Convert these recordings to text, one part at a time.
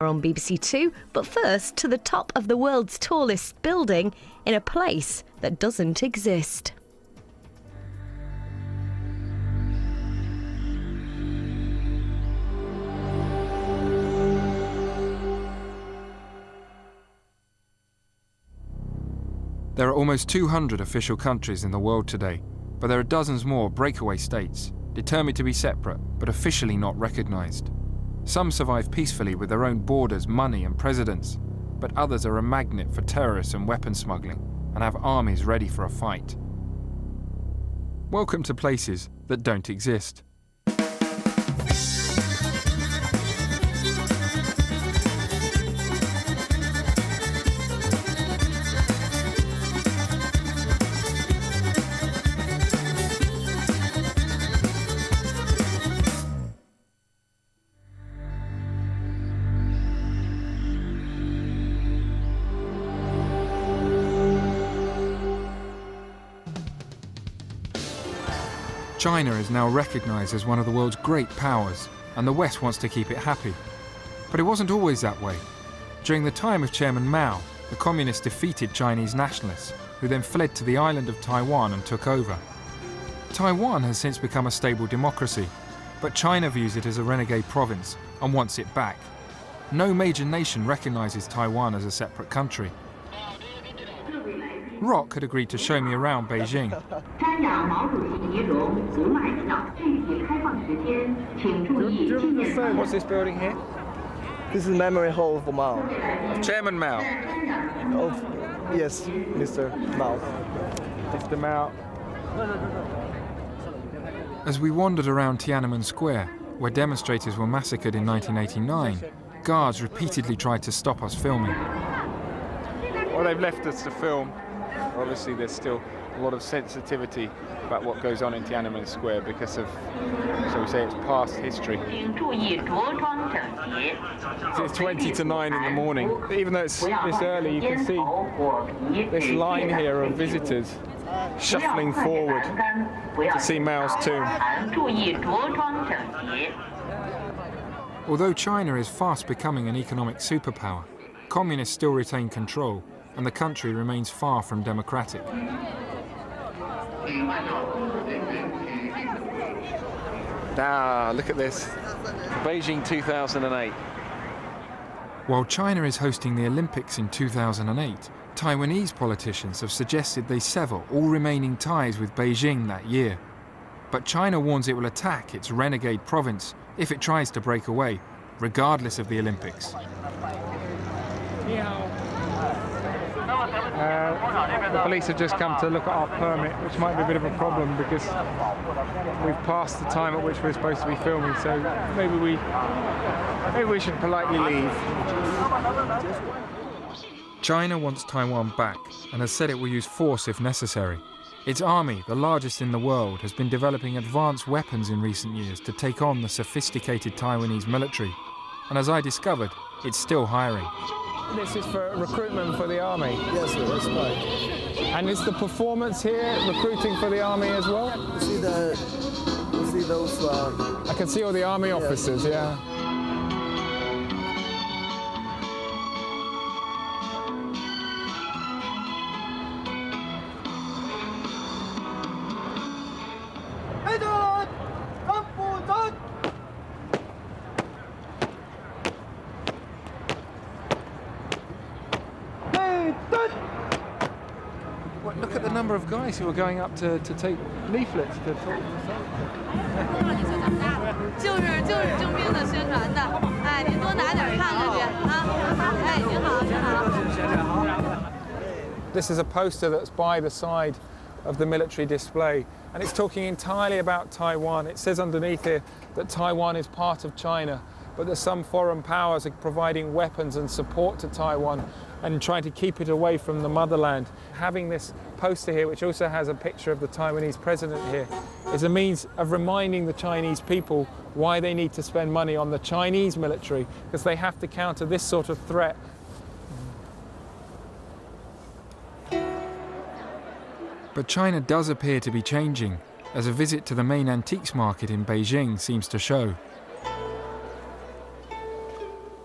On BBC Two, but first to the top of the world's tallest building in a place that doesn't exist. There are almost 200 official countries in the world today, but there are dozens more breakaway states, determined to be separate, but officially not recognised. Some survive peacefully with their own borders, money and presidents, but others are a magnet for terrorists and weapon smuggling, and have armies ready for a fight. Welcome to places that don't exist. China is now recognised as one of the world's great powers, and the West wants to keep it happy. But it wasn't always that way. During the time of Chairman Mao, the communists defeated Chinese nationalists, who then fled to the island of Taiwan and took over. Taiwan has since become a stable democracy, but China views it as a renegade province and wants it back. No major nation recognises Taiwan as a separate country. Rock had agreed to show me around Beijing. What's this building here? This is Memory Hall of Mao. Chairman Mao. Yes, Mr. Mao. Mr. Mao. As we wandered around Tiananmen Square, where demonstrators were massacred in 1989, guards repeatedly tried to stop us filming. Well, they've left us to film. Obviously, there's still a lot of sensitivity about what goes on in Tiananmen Square because of, shall we say, its past history. It's 20 to 9 in the morning. Even though it's this early, you can see this line here of visitors shuffling forward to see Mao's tomb. Although China is fast becoming an economic superpower, communists still retain control, and the country remains far from democratic. Ah, look at this. Beijing 2008. While China is hosting the Olympics in 2008, Taiwanese politicians have suggested they sever all remaining ties with Beijing that year. But China warns it will attack its renegade province if it tries to break away, regardless of the Olympics. The police have just come to look at our permit, which might be a bit of a problem because we've passed the time at which we're supposed to be filming, so maybe we should politely leave. China wants Taiwan back and has said it will use force if necessary. Its army, the largest in the world, has been developing advanced weapons in recent years to take on the sophisticated Taiwanese military. And as I discovered, it's still hiring. This is for recruitment for the army? Yes, sir, that's right. And is the performance here recruiting for the army as well? You see those... I can see all the army officers, yeah. Look at the number of guys who are going up to take leaflets to talk to This is a poster that's by the side of the military display, and it's talking entirely about Taiwan. It says underneath here that Taiwan is part of China, but that some foreign powers are providing weapons and support to Taiwan and trying to keep it away from the motherland. Having this poster here, which also has a picture of the Taiwanese president here, is a means of reminding the Chinese people why they need to spend money on the Chinese military, because they have to counter this sort of threat. But China does appear to be changing, as a visit to the main antiques market in Beijing seems to show.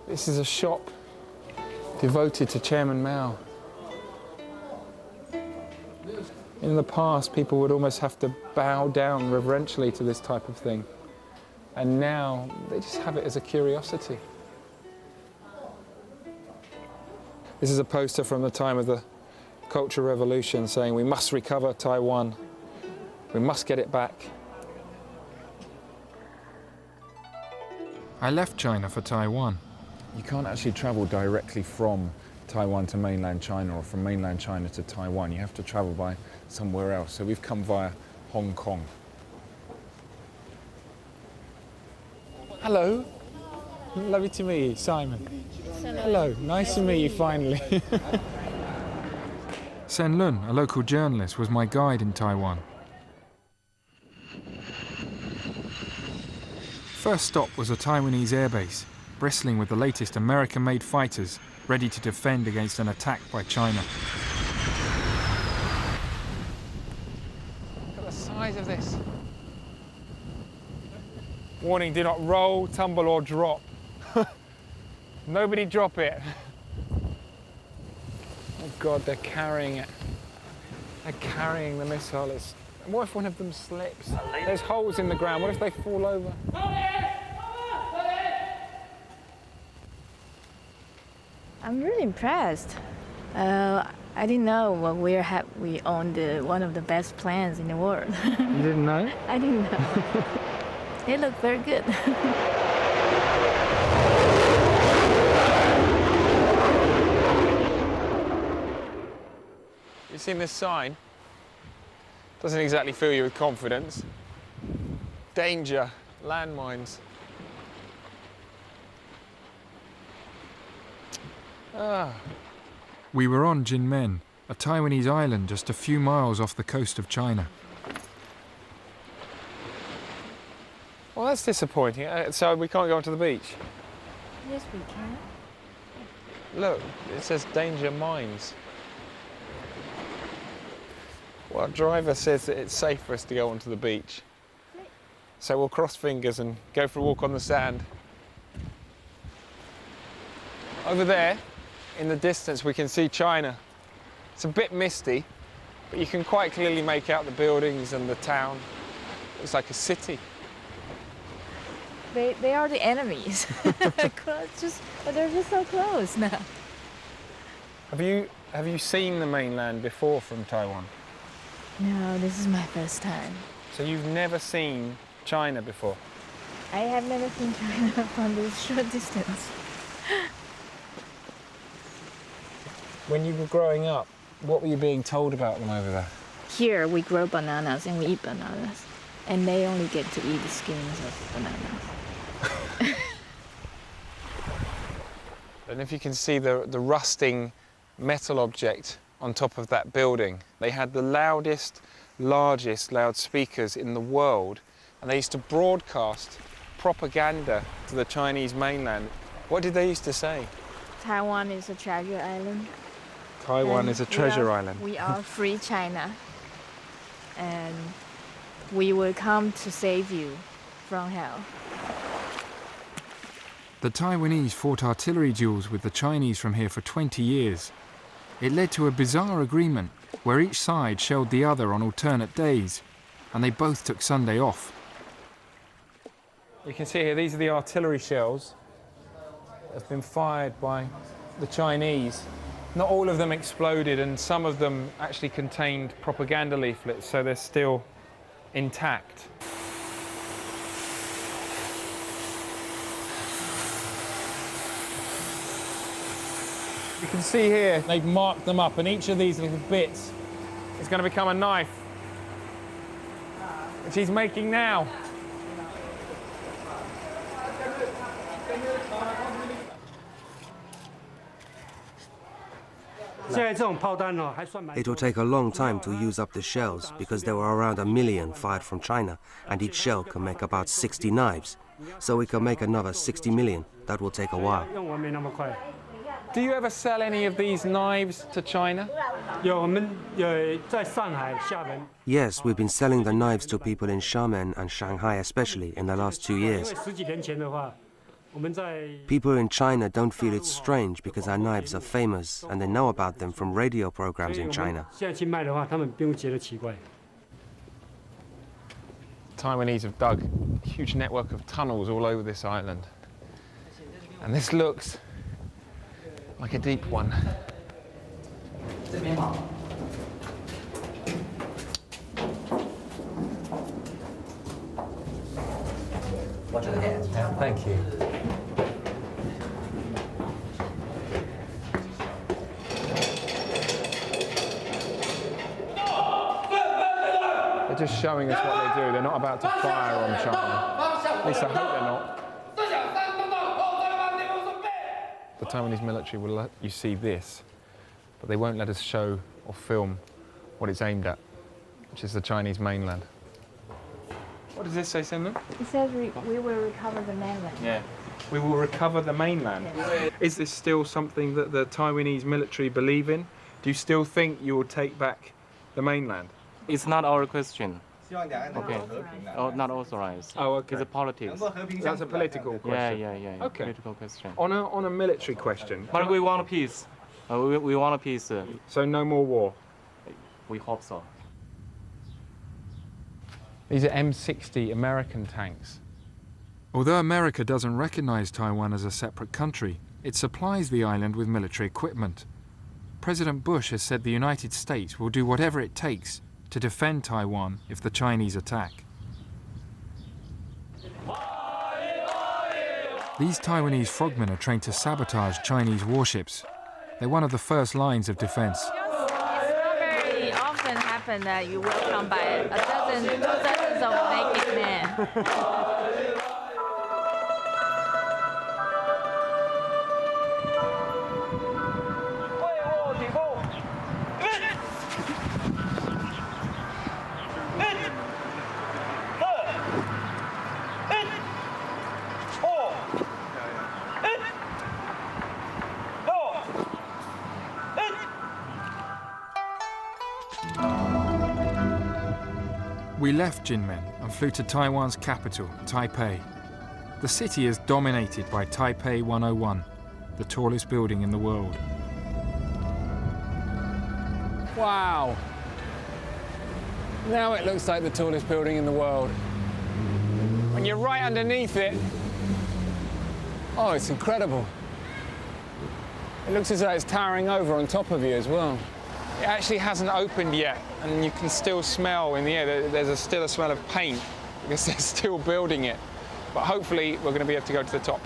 This is a shop devoted to Chairman Mao. In the past, people would almost have to bow down reverentially to this type of thing. And now, they just have it as a curiosity. This is a poster from the time of the Cultural Revolution saying, we must recover Taiwan. We must get it back. I left China for Taiwan. You can't actually travel directly from Taiwan to mainland China or from mainland China to Taiwan. You have to travel by somewhere else. So we've come via Hong Kong. Hello. Lovely to meet you, Simon. Hello. Nice to meet you finally. Sen Lun, a local journalist, was my guide in Taiwan. First stop was a Taiwanese airbase, bristling with the latest American-made fighters, ready to defend against an attack by China. Look at the size of this. Warning, do not roll, tumble or drop. Nobody drop it. Oh God, they're carrying it. They're carrying the missile. What if one of them slips? There's holes in the ground. What if they fall over? I'm really impressed. I didn't know we owned one of the best planes in the world. You didn't know? I didn't know. They look very good. You've seen this sign? Doesn't exactly fill you with confidence. Danger, landmines. We were on Jinmen, a Taiwanese island just a few miles off the coast of China. Well, that's disappointing. So we can't go onto the beach? Yes, we can. Look, it says danger mines. Well, our driver says that it's safe for us to go onto the beach. So we'll cross fingers and go for a walk on the sand. Over there, in the distance, we can see China. It's a bit misty, but you can quite clearly make out the buildings and the town. It's like a city. They are the enemies. But they're just so close now. Have you seen the mainland before from Taiwan? No, this is my first time. So you've never seen China before? I have never seen China from this short distance. When you were growing up, what were you being told about them over there? Here we grow bananas and we eat bananas. And they only get to eat the skins of bananas. And if you can see the rusting metal object on top of that building, they had the largest loudspeakers in the world, and they used to broadcast propaganda to the Chinese mainland. What did they used to say? Taiwan is a treasure island. Taiwan is a treasure island. We are free China. And we will come to save you from hell. The Taiwanese fought artillery duels with the Chinese from here for 20 years. It led to a bizarre agreement where each side shelled the other on alternate days, and they both took Sunday off. You can see here, these are the artillery shells that have been fired by the Chinese. Not all of them exploded, and some of them actually contained propaganda leaflets, so they're still intact. You can see here, they've marked them up, and each of these little bits is going to become a knife, which he's making now. It will take a long time to use up the shells because there were around 1 million fired from China, and each shell can make about 60 knives. So we can make another 60 million. That will take a while. Do you ever sell any of these knives to China? Yes, we've been selling the knives to people in Xiamen and Shanghai especially in the last 2 years. People in China don't feel it's strange because our knives are famous and they know about them from radio programs in China. Taiwanese have dug a huge network of tunnels all over this island. And this looks like a deep one. Thank you. They're just showing us what they do. They're not about to fire on China. At least I hope they're not. The Taiwanese military will let you see this, but they won't let us show or film what it's aimed at, which is the Chinese mainland. What does this say, Simon? It says we will recover the mainland. Yeah. We will recover the mainland. Yes. Is this still something that the Taiwanese military believe in? Do you still think you will take back the mainland? It's not our question. Okay. Oh, not authorized. Oh, okay. It's a politics. That's a political question. Yeah. Okay. Political question. On a military question. But we want peace. We want peace. So no more war. We hope so. These are M60 American tanks. Although America doesn't recognize Taiwan as a separate country, it supplies the island with military equipment. President Bush has said the United States will do whatever it takes to defend Taiwan if the Chinese attack. These Taiwanese frogmen are trained to sabotage Chinese warships. They're one of the first lines of defense. It's not very often happen that you welcome by a dozens of naked men. We left Jinmen and flew to Taiwan's capital, Taipei. The city is dominated by Taipei 101, the tallest building in the world. Wow. Now it looks like the tallest building in the world. When you're right underneath it, oh, it's incredible. It looks as though it's towering over on top of you as well. It actually hasn't opened yet, and you can still smell in the air. There's still a smell of paint because they're still building it. But hopefully we're going to be able to go to the top.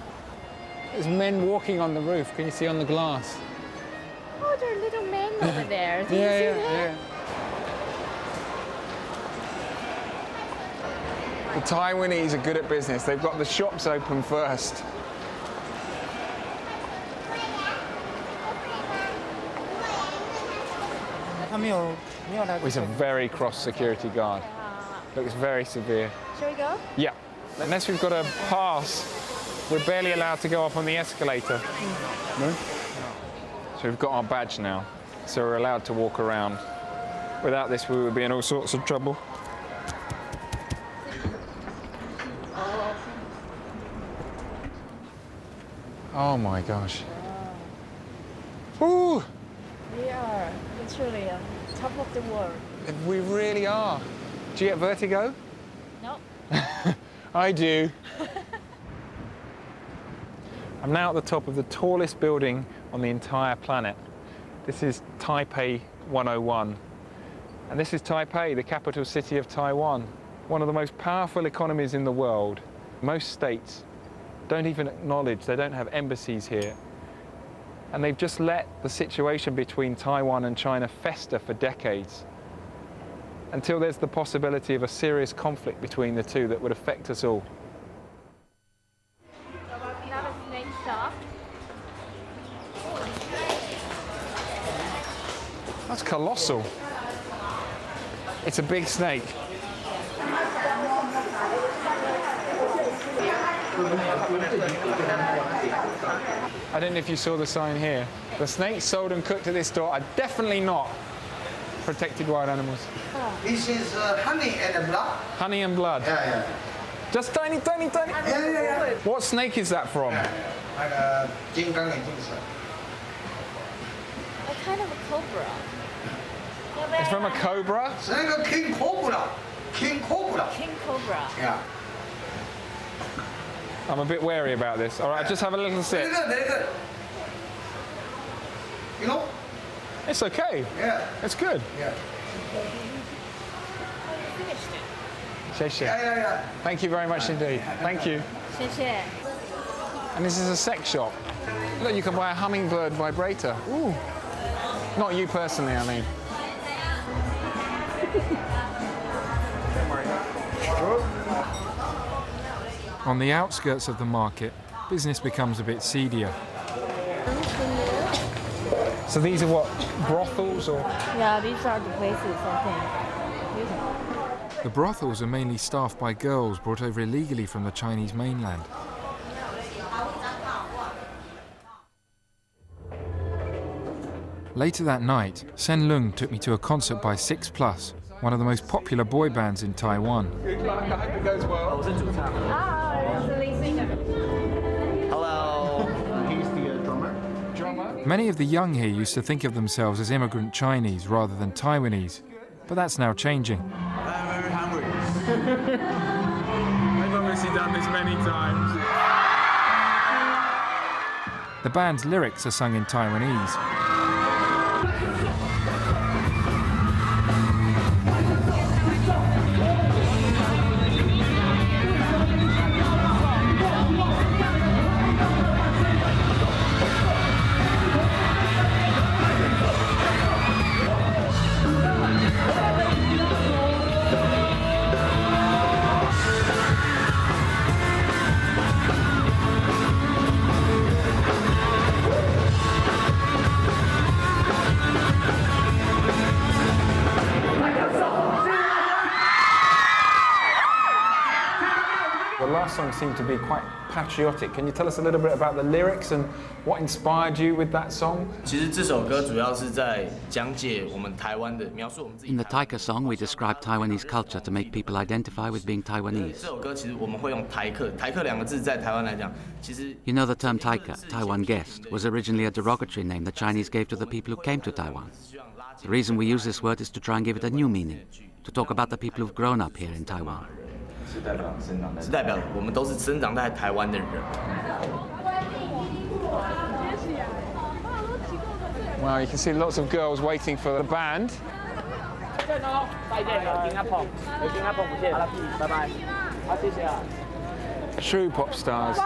There's men walking on the roof. Can you see on the glass? Oh, there are little men over there. Do you see that? The Taiwanese are good at business. They've got the shops open first. He's a very cross security guard. Looks very severe. Shall we go? Yeah. Unless we've got a pass, we're barely allowed to go up on the escalator. No? So we've got our badge now, so we're allowed to walk around. Without this, we would be in all sorts of trouble. Oh my gosh. Ooh! We are literally on top of the world. We really are. Do you get vertigo? No. I do. I'm now at the top of the tallest building on the entire planet. This is Taipei 101. And this is Taipei, the capital city of Taiwan, one of the most powerful economies in the world. Most states don't even acknowledge, they don't have embassies here. And they've just let the situation between Taiwan and China fester for decades, until there's the possibility of a serious conflict between the two that would affect us all. Another snake shop. That's colossal. It's a big snake. I don't know if you saw the sign here. The snakes sold and cooked at this store are definitely not protected wild animals. This is honey and blood. Honey and blood. Yeah. Just tiny, tiny, tiny. What snake is that from? A kind of a cobra. It's from a cobra? King Cobra. King Cobra. King cobra. Yeah. I'm a bit wary about this. All right, just have a little sip. Very good, very good. You know? It's okay. Yeah. It's good. Yeah. Finished it. 谢谢. Yeah. Thank you very much indeed. Thank you. 谢谢. And this is a sex shop. Look, you can buy a hummingbird vibrator. Ooh. Not you personally, I mean. On the outskirts of the market, business becomes a bit seedier. So these are what, brothels or? Yeah, these are the places, I think. The brothels are mainly staffed by girls brought over illegally from the Chinese mainland. Later that night, Sen Lung took me to a concert by 6+, one of the most popular boy bands in Taiwan. Good luck, I hope it goes well. Hello. He's the drummer. Drummer? Many of the young here used to think of themselves as immigrant Chinese rather than Taiwanese, but that's now changing. I'm very hungry. I've obviously done this many times. The band's lyrics are sung in Taiwanese. The last song seemed to be quite patriotic. Can you tell us a little bit about the lyrics and what inspired you with that song? In the Taika song, we describe Taiwanese culture to make people identify with being Taiwanese. You know the term Taika, Taiwan guest, was originally a derogatory name the Chinese gave to the people who came to Taiwan. The reason we use this word is to try and give it a new meaning, to talk about the people who've grown up here in Taiwan. Well, you can see lots of girls waiting for the band. True pop stars.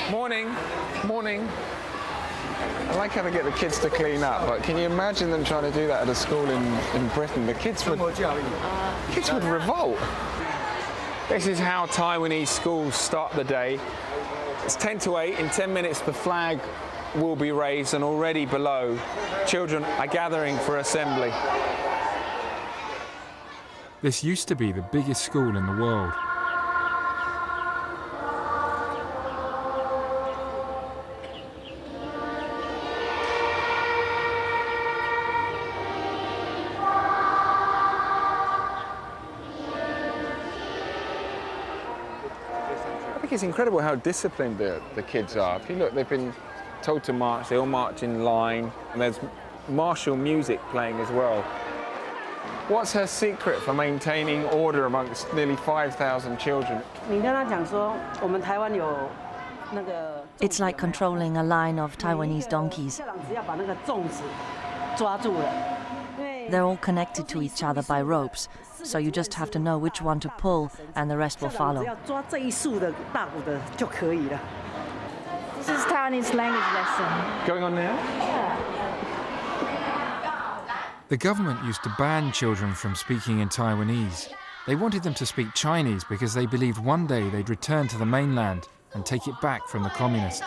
Morning, morning. I like how they get the kids to clean up, but can you imagine them trying to do that at a school in Britain? The kids would revolt. This is how Taiwanese schools start the day. It's 10 to 8. In 10 minutes, the flag will be raised, and already below, children are gathering for assembly. This used to be the biggest school in the world. I think it's incredible how disciplined the kids are. If you look, they've been told to march, they all march in line, and there's martial music playing as well. What's her secret for maintaining order amongst nearly 5,000 children? It's like controlling a line of Taiwanese donkeys. They're all connected to each other by ropes, so you just have to know which one to pull and the rest will follow. This is Taiwanese language lesson. Going on now? The government used to ban children from speaking in Taiwanese. They wanted them to speak Chinese because they believed one day they'd return to the mainland and take it back from the communists.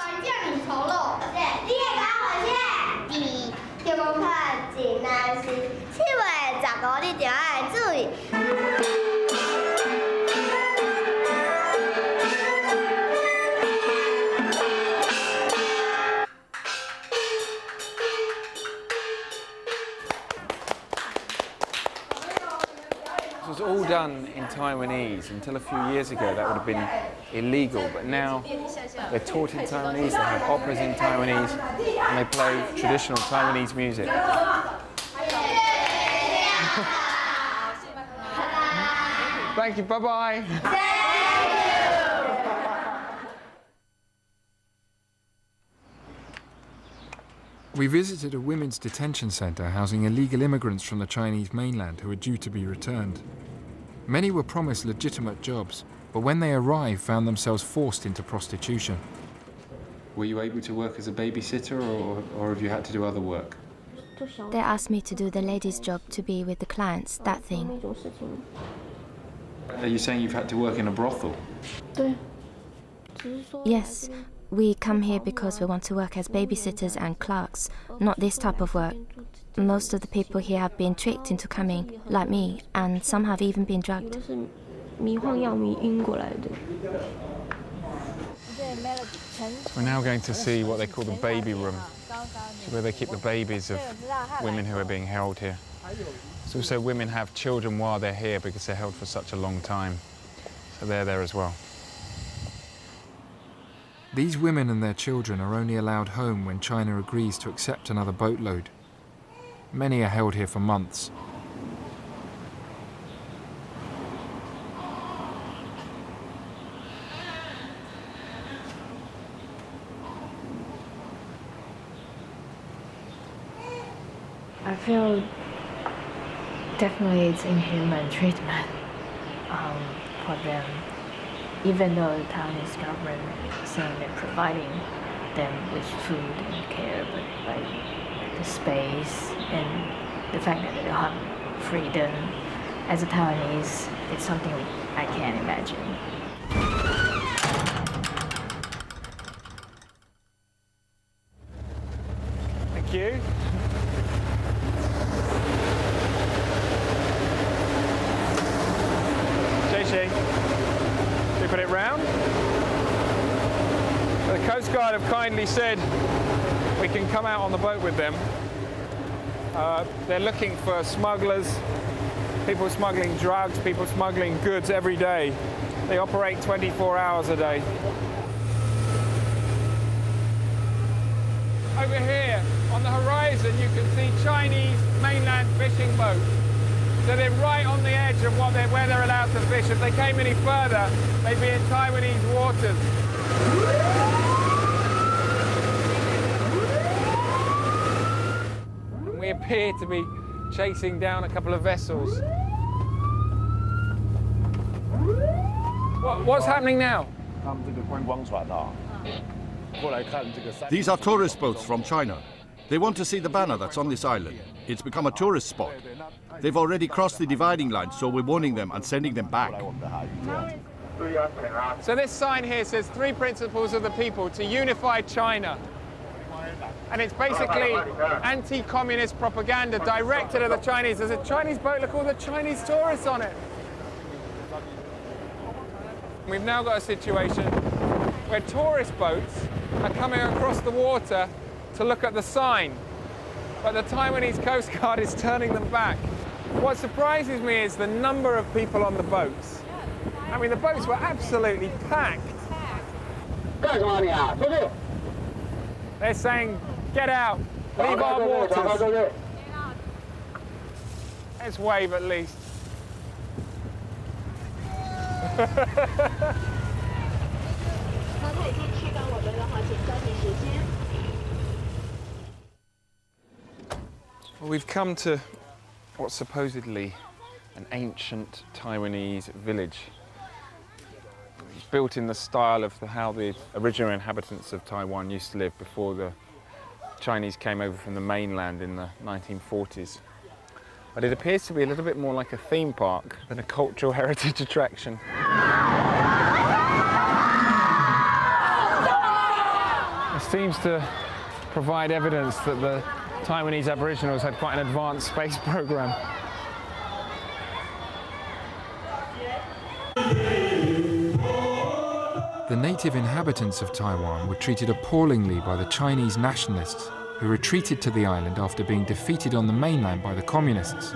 was all done in Taiwanese. Until a few years ago, that would have been illegal. But now they're taught in Taiwanese, they have operas in Taiwanese, and they play traditional Taiwanese music. Thank you, bye-bye. We visited a women's detention centre housing illegal immigrants from the Chinese mainland who are due to be returned. Many were promised legitimate jobs, but when they arrived found themselves forced into prostitution. Were you able to work as a babysitter or have you had to do other work? They asked me to do the lady's job, to be with the clients, that thing. Are you saying you've had to work in a brothel? Yes. We come here because we want to work as babysitters and clerks, not this type of work. Most of the people here have been tricked into coming, like me, and some have even been drugged. We're now going to see what they call the baby room, where they keep the babies of women who are being held here. It's also women have children while they're here because they're held for such a long time. So they're there as well. These women and their children are only allowed home when China agrees to accept another boatload. Many are held here for months. I feel definitely it's inhuman treatment for them, even though the Taiwanese government is saying they're providing them with food and care, but like the space and the fact that they don't have freedom as a Taiwanese, it's something I can't imagine. Thank you. Should we put it round? The Coast Guard have kindly said we can come out on the boat with them. They're looking for smugglers, people smuggling drugs, people smuggling goods every day. They operate 24 hours a day. Over here on the horizon you can see Chinese mainland fishing boats. So they're right on the edge of where they're allowed to fish. If they came any further, they'd be in Taiwanese waters. And we appear to be chasing down a couple of vessels. What's happening now? These are tourist boats from China. They want to see the banner that's on this island. It's become a tourist spot. They've already crossed the dividing line, so we're warning them and sending them back. So this sign here says 3 principles of the people to unify China. And it's basically anti-communist propaganda directed at the Chinese. There's a Chinese boat with all the Chinese tourists on it. We've now got a situation where tourist boats are coming across the water to look at the sign, but the Taiwanese Coast Guard is turning them back. What surprises me is the number of people on the boats. I mean, the boats were absolutely packed. They're saying, get out, leave our waters. Let's wave at least. Well, we've come to what's supposedly an ancient Taiwanese village. It's built in the style of how the original inhabitants of Taiwan used to live before the Chinese came over from the mainland in the 1940s. But it appears to be a little bit more like a theme park than a cultural heritage attraction. It seems to provide evidence that the Taiwanese Aboriginals had quite an advanced space program. The native inhabitants of Taiwan were treated appallingly by the Chinese nationalists who retreated to the island after being defeated on the mainland by the communists.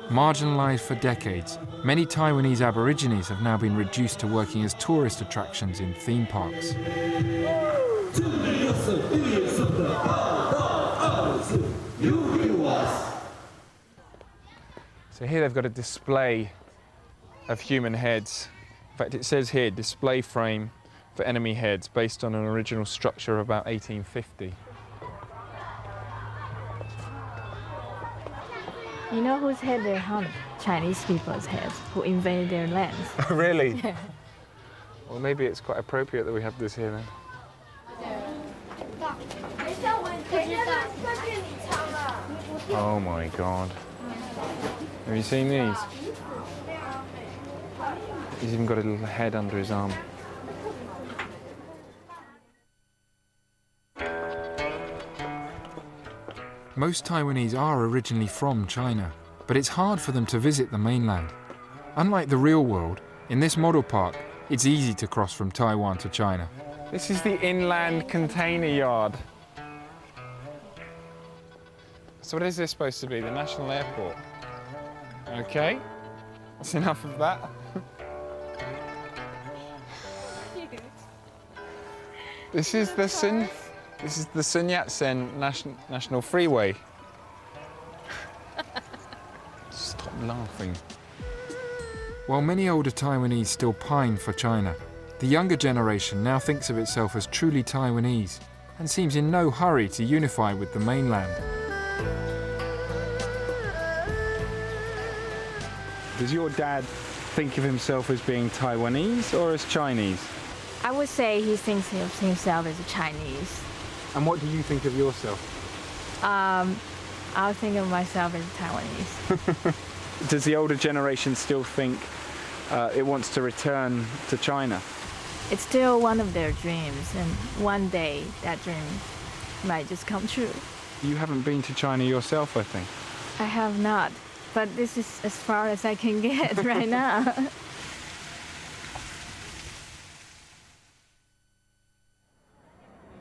Marginalised for decades, many Taiwanese Aborigines have now been reduced to working as tourist attractions in theme parks. So here they've got a display of human heads. In fact, it says here, display frame for enemy heads based on an original structure of about 1850. You know whose head they hunt? Chinese people's heads who invaded their lands. Really? Yeah. Well, maybe it's quite appropriate that we have this here then. Oh my God. Have you seen these? He's even got a little head under his arm. Most Taiwanese are originally from China, but it's hard for them to visit the mainland. Unlike the real world, in this model park, it's easy to cross from Taiwan to China. This is the inland container yard. So what is this supposed to be? The national airport? Okay, that's enough of that. This is the Sun Yat-sen National Freeway. Stop laughing. While many older Taiwanese still pine for China, the younger generation now thinks of itself as truly Taiwanese and seems in no hurry to unify with the mainland. Does your dad think of himself as being Taiwanese or as Chinese? I would say he thinks of himself as a Chinese. And what do you think of yourself? I think of myself as Taiwanese. Does the older generation still think it wants to return to China? It's still one of their dreams, and one day that dream might just come true. You haven't been to China yourself, I think. I have not, but this is as far as I can get right now.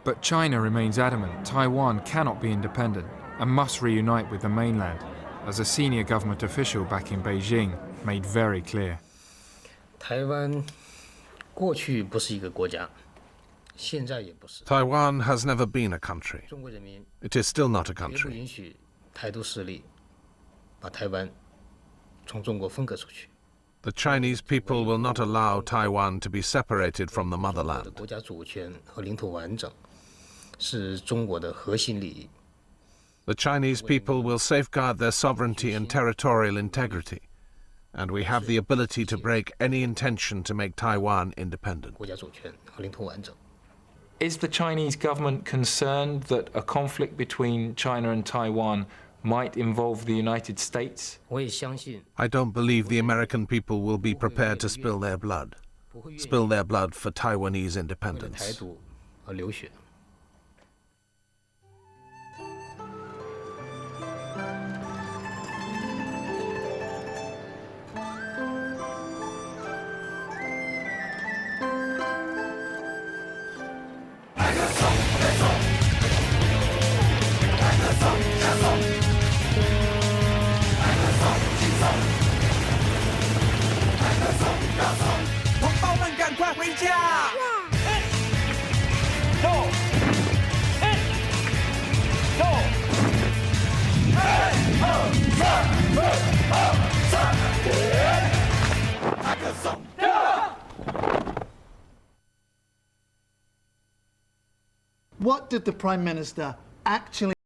But China remains adamant Taiwan cannot be independent and must reunite with the mainland, as a senior government official back in Beijing made very clear. Taiwan has never been a country. It is still not a country. The Chinese people will not allow Taiwan to be separated from the motherland. The Chinese people will safeguard their sovereignty and territorial integrity, and we have the ability to break any intention to make Taiwan independent. Is the Chinese government concerned that a conflict between China and Taiwan might involve the United States? I don't believe the American people will be prepared to spill their blood for Taiwanese independence. What did the Prime Minister actually